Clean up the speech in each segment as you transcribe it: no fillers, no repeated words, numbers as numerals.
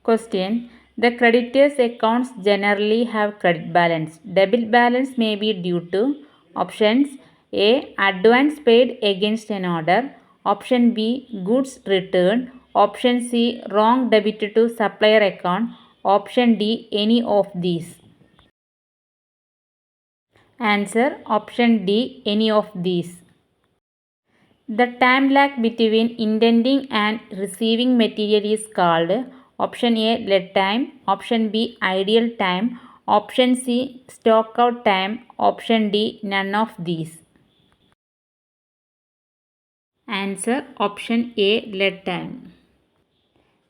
Question. The creditors accounts generally have credit balance. Debit balance may be due to options A. Advance paid against an order. Option B. Goods returned. Option C. Wrong debited to supplier account. Option D. Any of these. Answer. Option D. Any of these. The time lag between indenting and receiving material is called option A. Lead time. Option B. Ideal time. Option C. Stock out time. Option D. None of these. Answer. Option A. Lead time.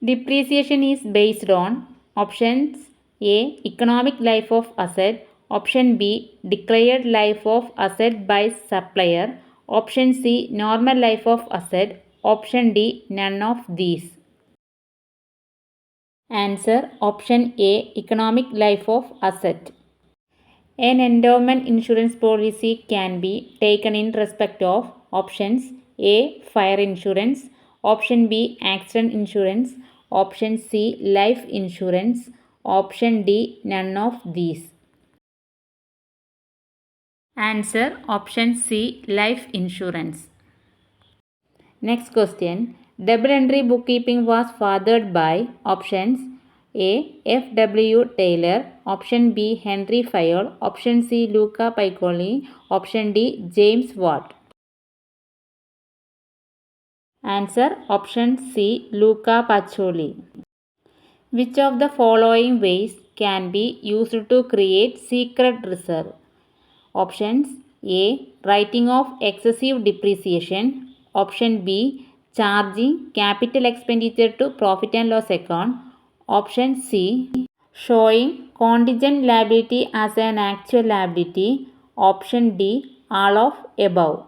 Depreciation is based on options A. Economic life of asset. Option B. Declared life of asset by supplier. Option C. Normal life of asset. Option D. None of these. Answer. Option A. Economic life of asset. An endowment insurance policy can be taken in respect of options A. Fire insurance. Option B. Accident insurance. Option C. Life insurance. Option D. None of these. Answer. Option C. Life insurance. Next question. Double entry bookkeeping was fathered by options A. F. W. Taylor. Option B. Henry Fayol. Option C. Luca Piccoli. Option D. James Watt. Answer. Option C. Luca Pacioli. Which of the following ways can be used to create secret reserve? Options A. Writing off excessive depreciation. Option B. Charging capital expenditure to profit and loss account. Option C. Showing contingent liability as an actual liability. Option D. All of above.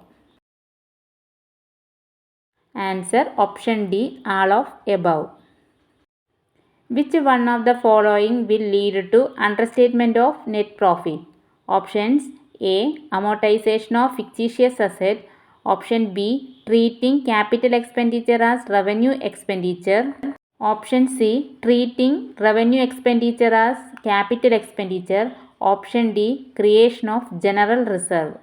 Answer. Option D. All of above. Which one of the following will lead to understatement of net profit? Options A. Amortization of fictitious asset. Option B. Treating capital expenditure as revenue expenditure. Option C. Treating revenue expenditure as capital expenditure. Option D. Creation of general reserve.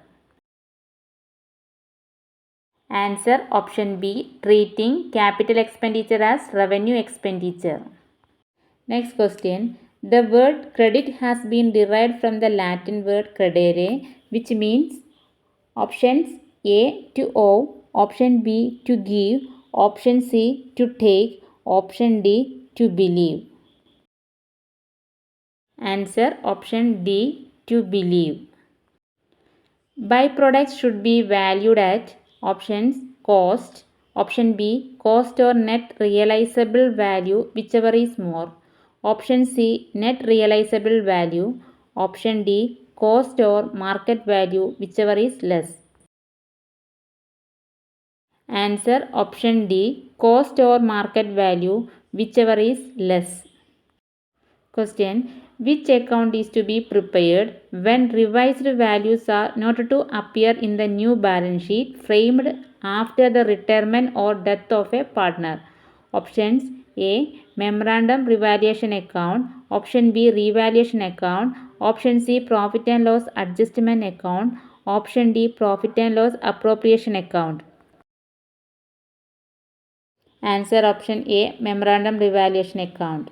Answer. Option B. Treating capital expenditure as revenue expenditure. Next question. The word credit has been derived from the Latin word credere, which means options A. To owe. Option B. To give. Option C. To take. Option D. To believe. Answer. Option D. To believe. Byproducts should be valued at options cost. Option B. Cost or net realizable value, whichever is more. Option C. Net realizable value. Option D. Cost or market value, whichever is less. Answer. Option D. Cost or market value, whichever is less. Question. Which account is to be prepared when revised values are not to appear in the new balance sheet framed after the retirement or death of a partner? Options A. Memorandum revaluation account. Option B. Revaluation account. Option C. Profit and loss adjustment account. Option D. Profit and loss appropriation account. Answer. Option A. Memorandum revaluation account.